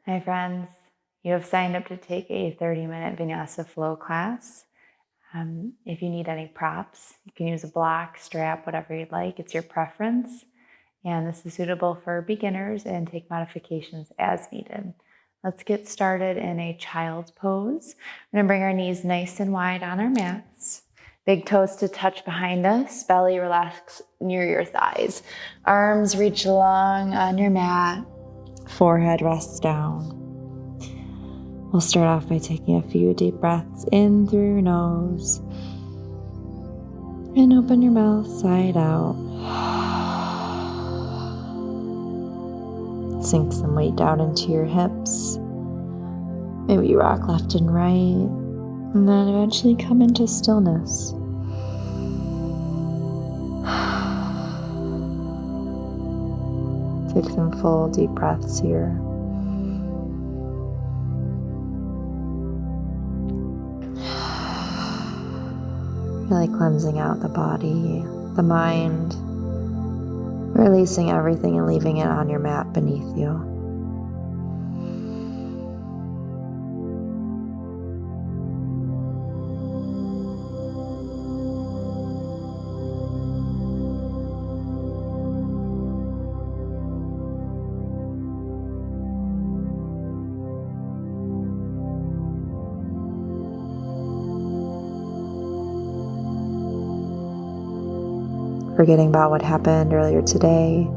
Hi friends, you have signed up to take a 30-minute Vinyasa Flow class. If you need any props, you can use a block, strap, whatever you'd like. It's your preference. And this is suitable for beginners and take modifications as needed. Let's get started in a child's pose. We're gonna bring our knees nice and wide on our mats. Big toes to touch behind us, belly relax near your thighs. Arms reach long on your mat, forehead rests down. We'll start off by taking a few deep breaths in through your nose and open your mouth side out. Sink some weight down into your hips. Maybe you rock left and right, and then eventually come into stillness. Take some full deep breaths here. Really cleansing out the body, the mind, releasing everything and leaving it on your mat beneath you. Forgetting about what happened earlier today,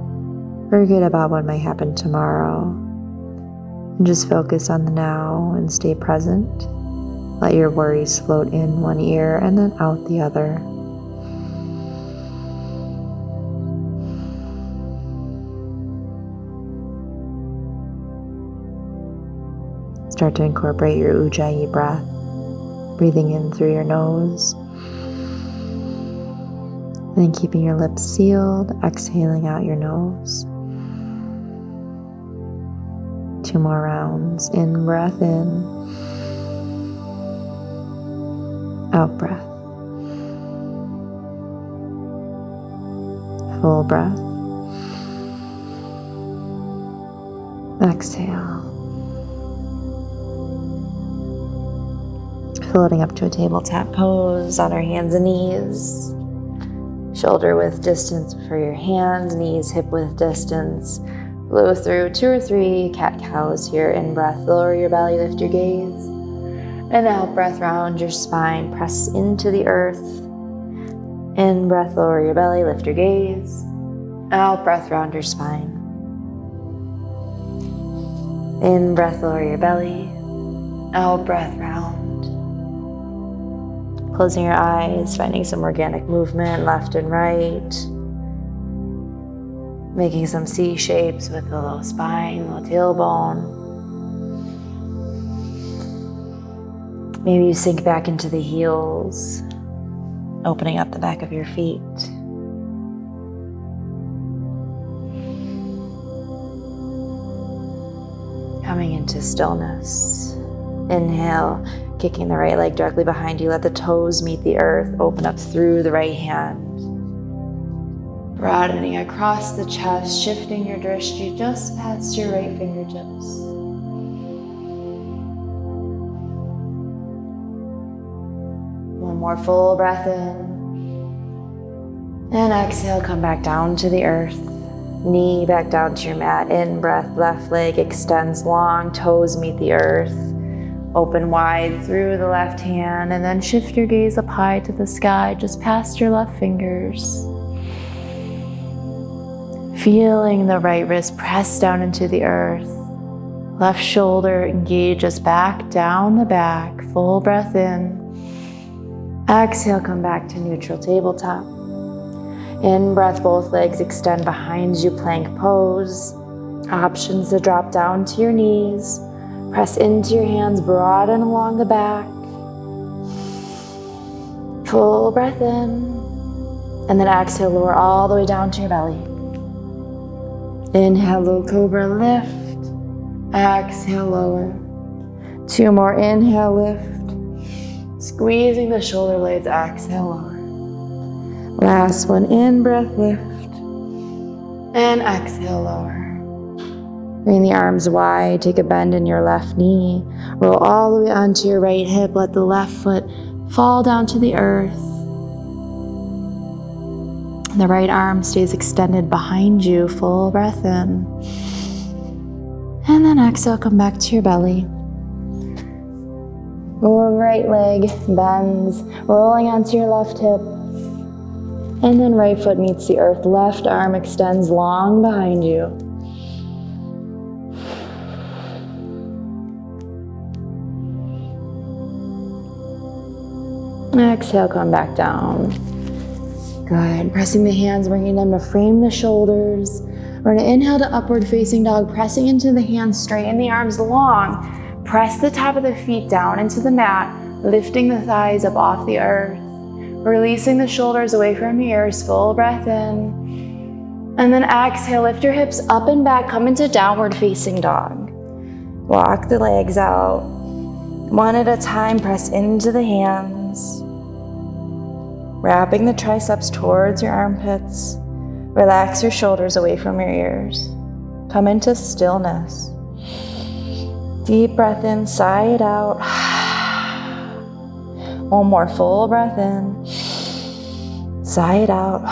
forget about what might happen tomorrow, and just focus on the now and stay present. Let your worries float in one ear and then out the other. Start to incorporate your Ujjayi breath, breathing in through your nose, and then keeping your lips sealed, exhaling out your nose. 2 more rounds. In breath in, out breath. Full breath. Exhale. Floating up to a tabletop pose on our hands and knees. Shoulder width distance for your hands, knees hip width distance. Flow through 2 or 3 cat-cows here. In breath, lower your belly, lift your gaze. And out breath, round your spine, press into the earth. In breath, lower your belly, lift your gaze. Out breath, round your spine. In breath, lower your belly. Out breath, round. Closing your eyes, finding some organic movement left and right. Making some C shapes with the low spine, low tailbone. Maybe you sink back into the heels, opening up the back of your feet. Coming into stillness. Inhale, kicking the right leg directly behind you. Let the toes meet the earth. Open up through the right hand. Broadening across the chest, shifting your drishti just past your right fingertips. One more full breath in. And exhale, come back down to the earth. Knee back down to your mat. In breath, left leg extends long, toes meet the earth. Open wide through the left hand, and then shift your gaze up high to the sky, just past your left fingers. Feeling the right wrist press down into the earth. Left shoulder engages back down the back. Full breath in. Exhale, come back to neutral tabletop. In breath, both legs extend behind you, plank pose. Options to drop down to your knees. Press into your hands, broaden along the back. Full breath in. And then exhale, lower all the way down to your belly. Inhale, low cobra, lift. Exhale, lower. 2 more, inhale, lift. Squeezing the shoulder blades, exhale, lower. Last one, in breath, lift. And exhale, lower. Bring the arms wide, take a bend in your left knee. Roll all the way onto your right hip. Let the left foot fall down to the earth. The right arm stays extended behind you. Full breath in. And then exhale, come back to your belly. Right leg bends, rolling onto your left hip. And then right foot meets the earth. Left arm extends long behind you. Exhale, come back down. Good. Pressing the hands, bringing them to frame the shoulders. We're gonna inhale to upward facing dog, pressing into the hands, straighten the arms long. Press the top of the feet down into the mat, lifting the thighs up off the earth. Releasing the shoulders away from your ears, full breath in. And then exhale, lift your hips up and back, come into downward facing dog. Walk the legs out. One at a time, press into the hands. Wrapping the triceps towards your armpits. Relax your shoulders away from your ears. Come into stillness. Deep breath in, sigh it out. One more full breath in. Sigh it out.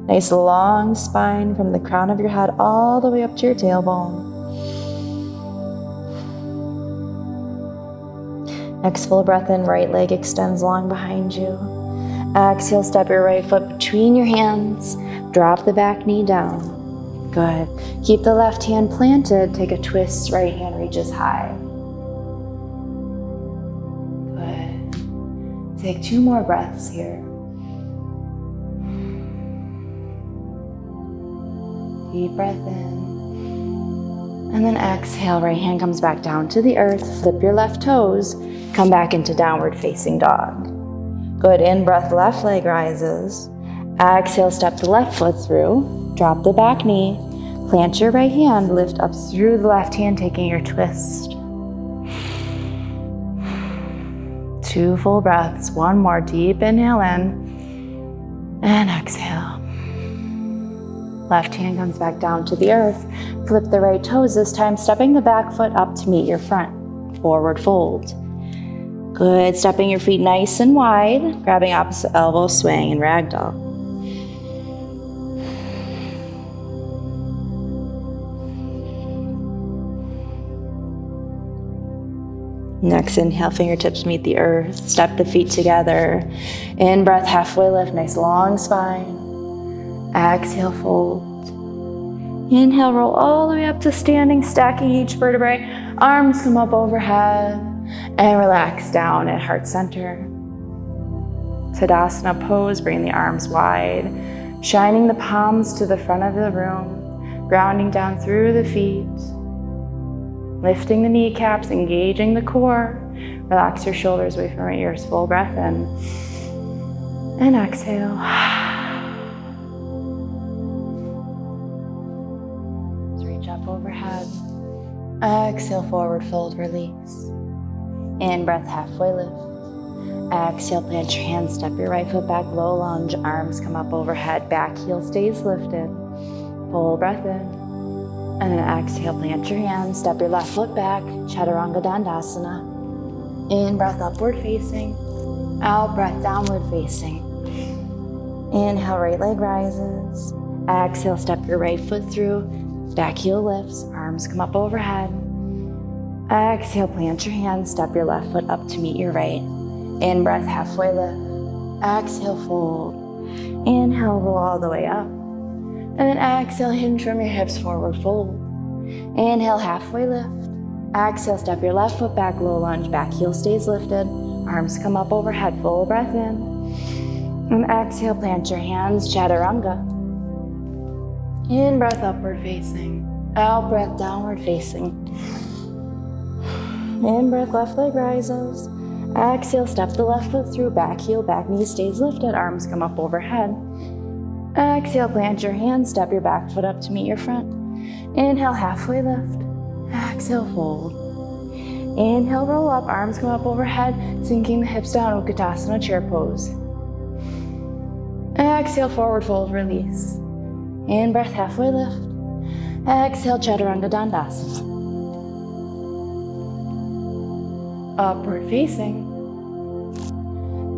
Nice long spine from the crown of your head all the way up to your tailbone. Next full breath in, right leg extends long behind you. Exhale, step your right foot between your hands. Drop the back knee down. Good. Keep the left hand planted. Take a twist, right hand reaches high. Good. Take 2 more breaths here. Deep breath in. And then exhale, right hand comes back down to the earth. Flip your left toes. Come back into downward facing dog. Good, in breath, left leg rises. Exhale, step the left foot through. Drop the back knee. Plant your right hand, lift up through the left hand, taking your twist. 2 full breaths, 1 more deep inhale in. And exhale. Left hand comes back down to the earth. Flip the right toes, this time stepping the back foot up to meet your front. Forward fold. Good, stepping your feet nice and wide, grabbing opposite elbow, swing and ragdoll. Next inhale, fingertips meet the earth, step the feet together. In breath, halfway lift, nice long spine. Exhale, fold. Inhale, roll all the way up to standing, stacking each vertebrae. Arms come up overhead. And relax down at heart center. Tadasana pose, bring the arms wide, shining the palms to the front of the room, grounding down through the feet, lifting the kneecaps, engaging the core. Relax your shoulders away from your ears, full breath in. And exhale. Reach up overhead. Exhale, forward fold, release. In breath, halfway lift. Exhale, plant your hands, step your right foot back, low lunge, arms come up overhead, back heel stays lifted. Full breath in. And then exhale, plant your hands, step your left foot back, Chaturanga Dandasana. In breath, upward facing. Out breath, downward facing. Inhale, right leg rises. Exhale, step your right foot through, back heel lifts, arms come up overhead. Exhale, plant your hands, step your left foot up to meet your right. In breath, halfway lift. Exhale, fold. Inhale, roll all the way up. And then exhale, hinge from your hips, forward fold. Inhale, halfway lift. Exhale, step your left foot back, low lunge, back heel stays lifted. Arms come up overhead, full breath in. And exhale, plant your hands, Chaturanga. In breath, upward facing. Out breath, downward facing. In breath, left leg rises. Exhale, step the left foot through, back heel, back knee stays lifted, arms come up overhead. Exhale, plant your hands, step your back foot up to meet your front. Inhale, halfway lift. Exhale, fold. Inhale, roll up, arms come up overhead, sinking the hips down, Utkatasana chair pose. Exhale, forward fold, release. In breath, halfway lift. Exhale, Chaturanga Dandasana. Upward facing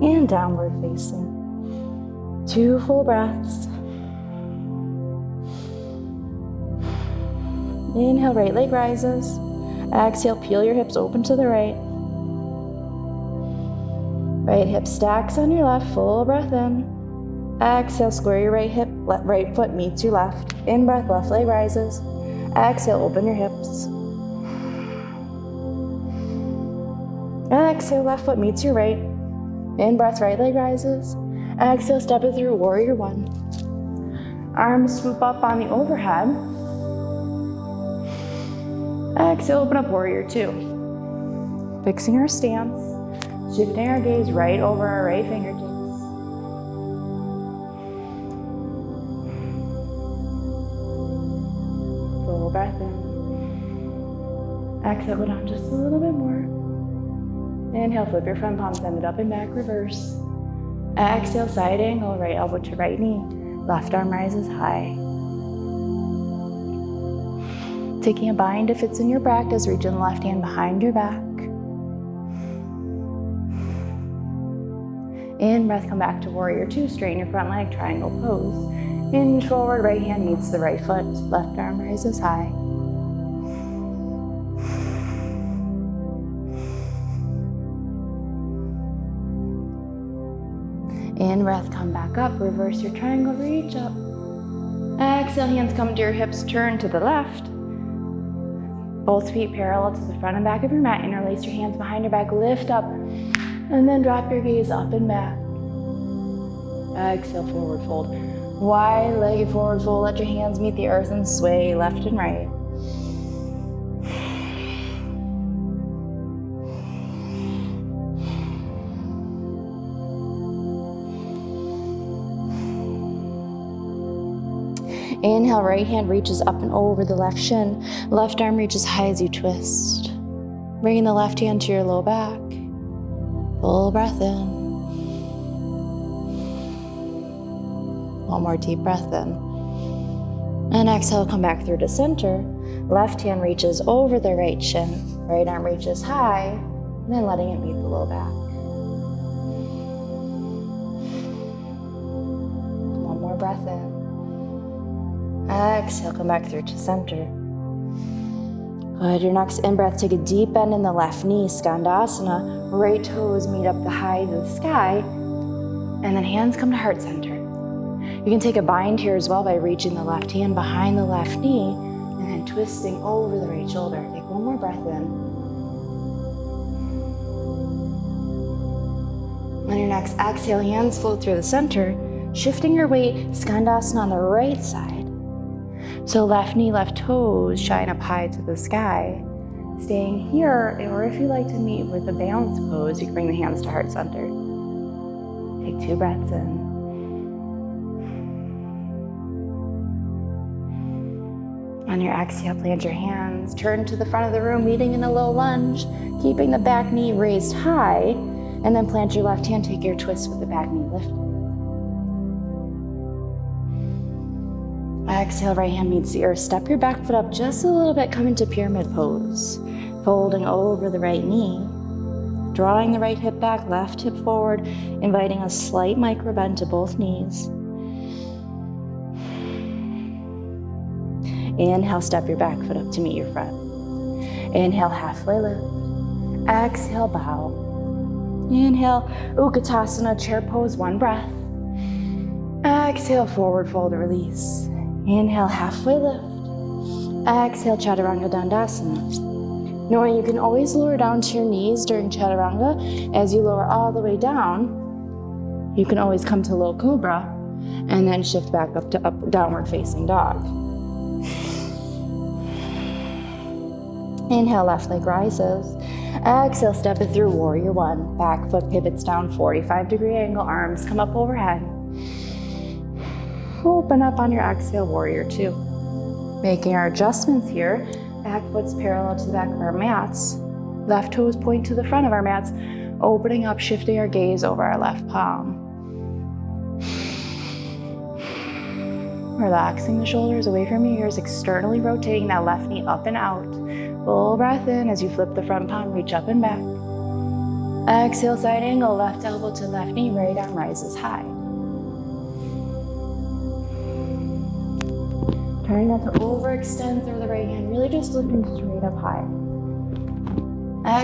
and downward facing. 2 full breaths. Inhale, right leg rises. Exhale, peel your hips open to the right. Right hip stacks on your left, full breath in. Exhale, square your right hip, right foot meets your left. In breath, left leg rises. Exhale, open your hips. Exhale, left foot meets your right. In breath, right leg rises. Exhale, step it through, warrior 1. Arms swoop up on the overhead. Exhale, open up, warrior 2. Fixing our stance, shifting our gaze right over our right fingertips. Full breath in. Exhale, go down just a little bit more. Inhale, flip your front palm, send it up and back, reverse. Exhale, side angle, right elbow to right knee. Left arm rises high. Taking a bind if it's in your practice, reaching the left hand behind your back. In breath, come back to warrior 2, straighten your front leg, triangle pose. Hinge forward, right hand meets the right foot, left arm rises high. In breath, come back up, reverse your triangle, reach up. Exhale, hands come to your hips, turn to the left. Both feet parallel to the front and back of your mat. Interlace your hands behind your back, lift up, and then drop your gaze up and back. Exhale, forward fold. Wide-legged forward fold, let your hands meet the earth and sway left and right. Inhale, right hand reaches up and over the left shin. Left arm reaches high as you twist. Bringing the left hand to your low back. Full breath in. One more deep breath in. And exhale, come back through to center. Left hand reaches over the right shin. Right arm reaches high, and then letting it meet the low back. One more breath in. Exhale, come back through to center. Good, your next in-breath, take a deep bend in the left knee, Skandasana. Right toes meet up the high to the sky, and then hands come to heart center. You can take a bind here as well by reaching the left hand behind the left knee, and then twisting over the right shoulder. Take one more breath in. On your next exhale, hands float through the center, shifting your weight, Skandasana on the right side. So left knee, left toes shine up high to the sky. Staying here, or if you like to meet with a balance pose, you can bring the hands to heart center. Take 2 breaths in. On your exhale, plant your hands, turn to the front of the room, meeting in a low lunge, keeping the back knee raised high, and then plant your left hand, take your twist with the back knee lifted. Exhale, right hand meets the earth. Step your back foot up just a little bit, come into pyramid pose. Folding over the right knee. Drawing the right hip back, left hip forward, inviting a slight micro bend to both knees. Inhale, step your back foot up to meet your front. Inhale, halfway lift. Exhale, bow. Inhale, Utkatasana, chair pose, 1 breath. Exhale, forward fold, release. Inhale, halfway lift. Exhale, Chaturanga Dandasana. Knowing you can always lower down to your knees during Chaturanga. As you lower all the way down, you can always come to low cobra and then shift back up to downward facing dog. Inhale, left leg rises. Exhale, step it through, warrior 1. Back foot pivots down, 45-degree angle, arms come up overhead. Open up on your exhale, warrior 2. Making our adjustments here. Back foot's parallel to the back of our mats. Left toes point to the front of our mats. Opening up, shifting our gaze over our left palm. relaxing the shoulders away from your ears, externally rotating that left knee up and out. Full breath in as you flip the front palm, reach up and back. Exhale, side angle, left elbow to left knee, right arm rises high. Trying not to overextend through the right hand, really just lifting straight up high.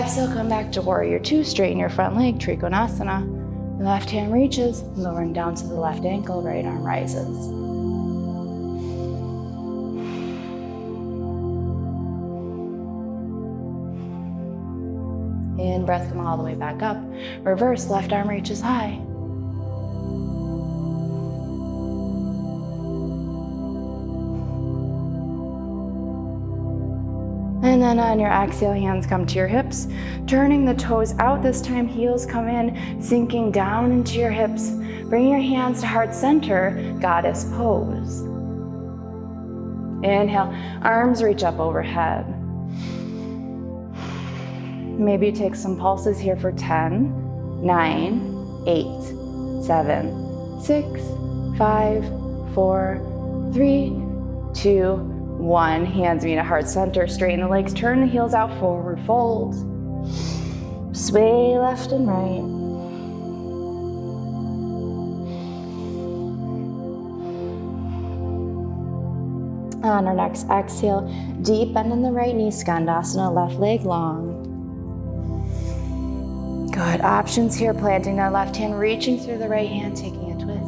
Exhale, come back to warrior two, straighten your front leg, Trikonasana. Left hand reaches, lowering down to the left ankle, right arm rises. In breath, come all the way back up. Reverse, left arm reaches high. And then on your exhale, hands come to your hips, turning the toes out this time, heels come in, sinking down into your hips. Bring your hands to heart center, goddess pose. Inhale, arms reach up overhead. Maybe take some pulses here for 10, 9, 8, 7, 6, 5, 4, 3, 2, 1, hands meet at heart center, straighten the legs, turn the heels out, forward fold. Sway left and right. On our next exhale, deep bend in the right knee, Skandasana, left leg long. Good, options here, planting that left hand, reaching through the right hand, taking a twist.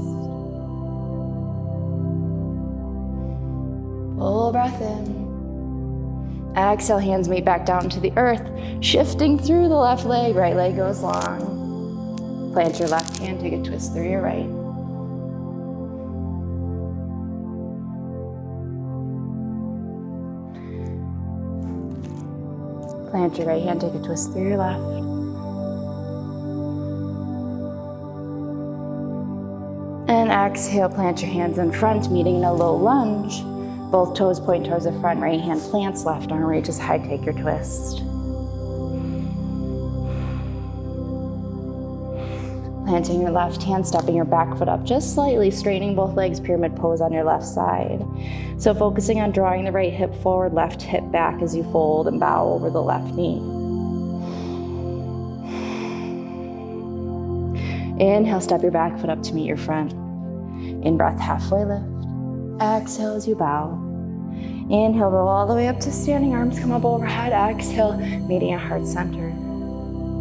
Full breath in. Exhale, hands meet back down to the earth, shifting through the left leg, right leg goes long. Plant your left hand, take a twist through your right. Plant your right hand, take a twist through your left. And exhale, plant your hands in front, meeting in a low lunge. Both toes point towards the front, right hand plants, left arm reaches high, take your twist. Planting your left hand, stepping your back foot up just slightly, straightening both legs, pyramid pose on your left side. So focusing on drawing the right hip forward, left hip back as you fold and bow over the left knee. Inhale, step your back foot up to meet your front. In breath, halfway lift. Exhale as you bow. Inhale, roll all the way up to standing, arms come up overhead. Exhale, meeting at heart center.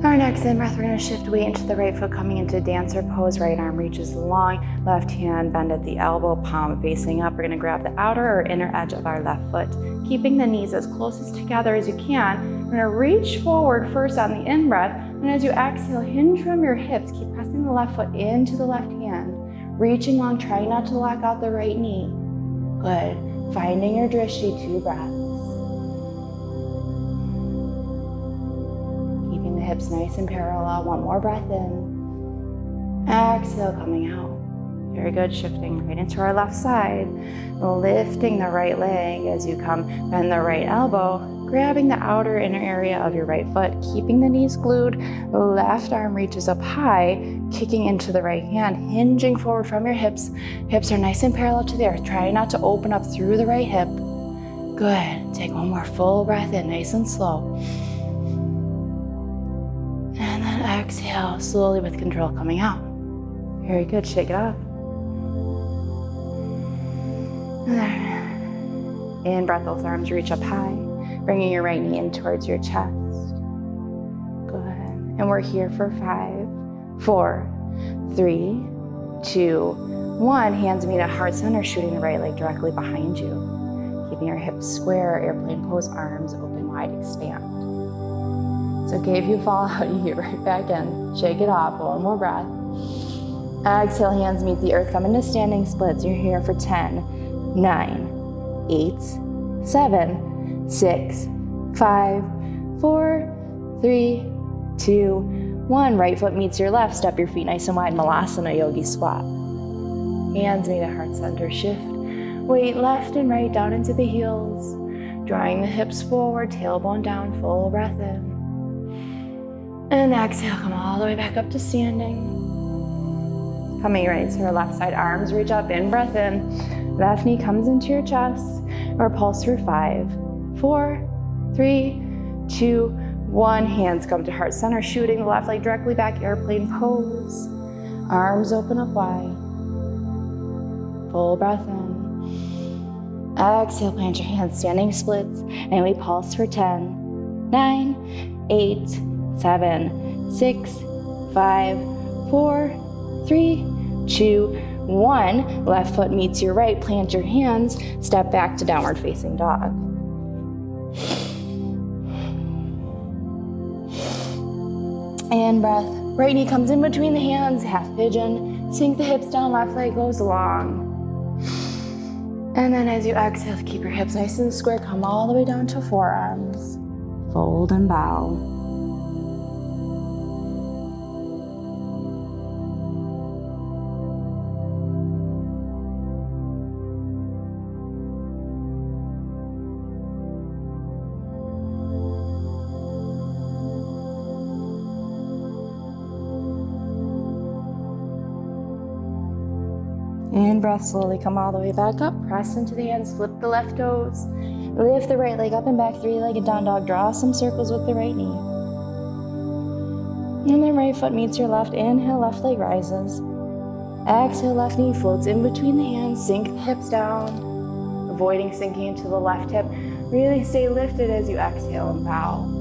Our next in-breath, we're going to shift weight into the right foot, coming into dancer pose. Right arm reaches long, left hand bend at the elbow, palm facing up. We're going to grab the outer or inner edge of our left foot, keeping the knees as close as together as you can. We're going to reach forward first on the in-breath, and as you exhale, hinge from your hips. Keep pressing the left foot into the left hand, reaching long, trying not to lock out the right knee. Good. Finding your drishti, 2 breaths. Keeping the hips nice and parallel. 1 more breath in. Exhale, coming out. Very good. Shifting right into our left side. Lifting the right leg as you come. Bend the right elbow. Grabbing the outer inner area of your right foot. Keeping the knees glued. Left arm reaches up high. Kicking into the right hand, hinging forward from your hips. Hips are nice and parallel to the earth. Try not to open up through the right hip. Good. Take 1 more full breath in, nice and slow. And then exhale, slowly with control coming out. Very good. Shake it off. There. In breath, both arms reach up high, bringing your right knee in towards your chest. Good. And we're here for 5, 4, 3, 2, 1. Hands meet at heart center, shooting the right leg directly behind you. Keeping your hips square, airplane pose, arms open wide, expand. It's okay if you fall out, you get right back in. Shake it off, 1 more breath. Exhale, hands meet the earth, come into standing splits. You're here for 10, 9, 8, 7, 6, 5, 4, 3, 2, 1. Right foot meets your left. Step your feet nice and wide. Malasana, yogi squat. Hands meet at heart center. Shift weight left and right down into the heels. Drawing the hips forward, tailbone down. Full breath in. And exhale, come all the way back up to standing. Coming right to our left side, arms reach up, in breath in. Left knee comes into your chest, or pulse for 5, 4, 3, 2, 1. Hands come to heart center, shooting the left leg directly back, airplane pose. Arms open up wide. Full breath in. Exhale, plant your hands, standing splits, and we pulse for 10, 9, 8, 7, 6, 5, 4, 3, 2, 1. Left foot meets your right, plant your hands, step back to downward facing dog. And breath. Right knee comes in between the hands, half pigeon. Sink the hips down, left leg goes long. And then as you exhale, keep your hips nice and square, come all the way down to forearms. Fold and bow. And breath, slowly come all the way back up. Press into the hands, flip the left toes. Lift the right leg up and back, three-legged down dog. Draw some circles with the right knee. And then right foot meets your left. Inhale, left leg rises. Exhale, left knee floats in between the hands. Sink the hips down, avoiding sinking into the left hip. Really stay lifted as you exhale and bow.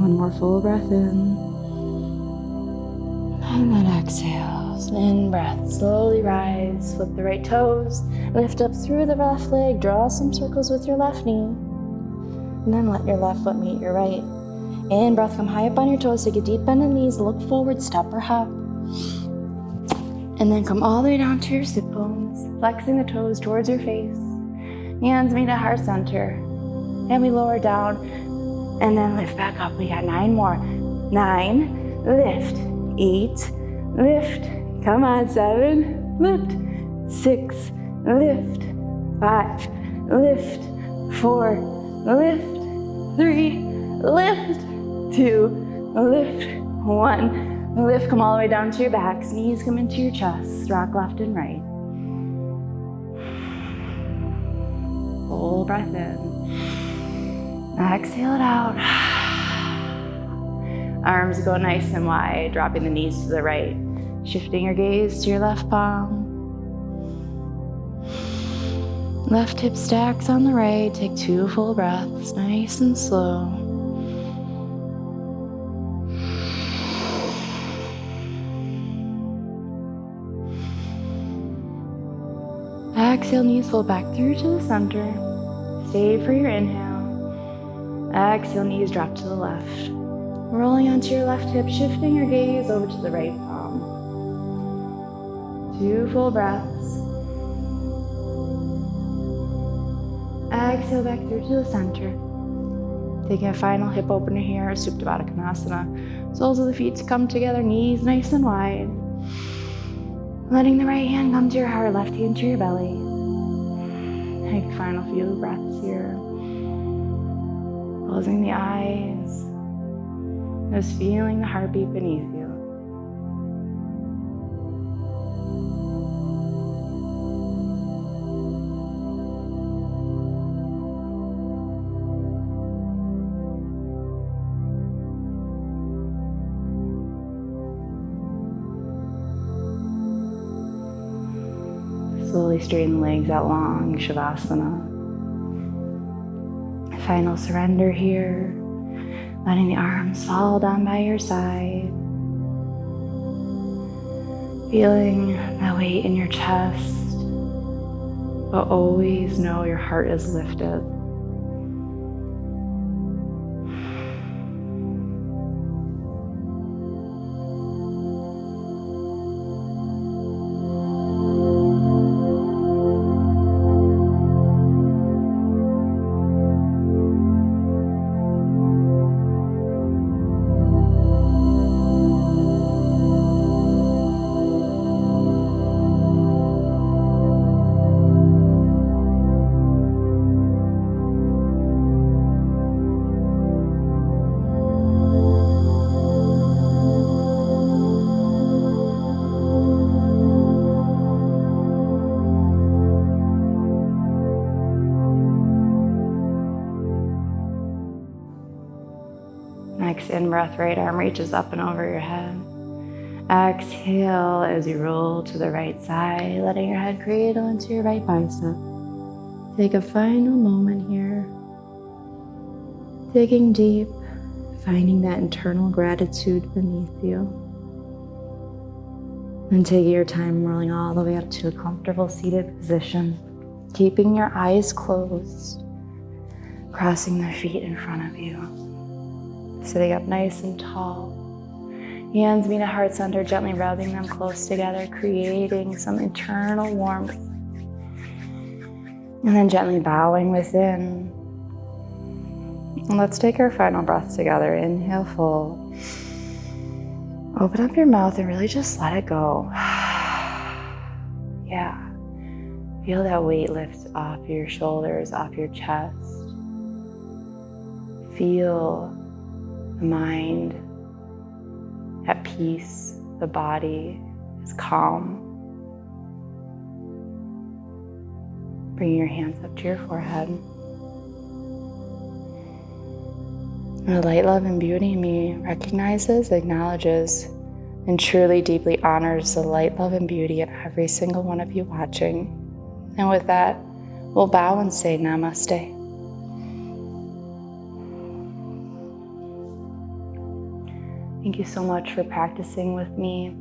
One more full breath in. And then exhale. In breath. Slowly rise. Flip the right toes. Lift up through the left leg. Draw some circles with your left knee. And then let your left foot meet your right. In breath, come high up on your toes. Take a deep bend in the knees. Look forward, step or hop. And then come all the way down to your sit bones. Flexing the toes towards your face. Hands meet at heart center. And we lower down. And then lift back up. We got 9 more. 9, lift. 8, lift. Come on, 7, lift. 6, lift. 5, lift. 4, lift. 3, lift. 2, lift. 1, lift. Come all the way down to your backs. Knees come into your chest. Rock left and right. Full breath in. Exhale it out. Arms go nice and wide, dropping the knees to the right. Shifting your gaze to your left palm. Left hip stacks on the right. Take 2 full breaths, nice and slow. Exhale, knees fold back through to the center. Stay for your inhale. Exhale, knees drop to the left. Rolling onto your left hip, shifting your gaze over to the right palm. 2 full breaths. Exhale back through to the center. Taking a final hip opener here, Supta Baddha Konasana. Soles of the feet come together, knees nice and wide. Letting the right hand come to your heart, left hand to your belly. Take a final few breaths here. Closing the eyes, just feeling the heartbeat beneath you. Slowly straighten the legs out long, Shavasana. Final surrender here, letting the arms fall down by your side. Feeling the weight in your chest, but always know your heart is lifted. breath, right arm reaches up and over your head. Exhale as you roll to the right side, letting your head cradle into your right bicep. Take a final moment here, digging deep, finding that internal gratitude beneath you. And taking your time rolling all the way up to a comfortable seated position, keeping your eyes closed, crossing the feet in front of you. Sitting up nice and tall. Hands meet at heart center, gently rubbing them close together, creating some internal warmth. And then gently bowing within. And let's take our final breath together. Inhale full. Open up your mouth and really just let it go. Yeah. Feel that weight lift off your shoulders, off your chest. Feel the mind at peace, the body is calm. Bring your hands up to your forehead. And the light, love, and beauty in me recognizes, acknowledges, and truly deeply honors the light, love, and beauty in every single one of you watching. And with that, we'll bow and say namaste. Thank you so much for practicing with me.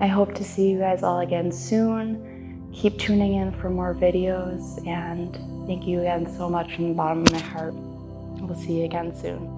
I hope to see you guys all again soon. Keep tuning in for more videos, and thank you again so much from the bottom of my heart. We'll see you again soon.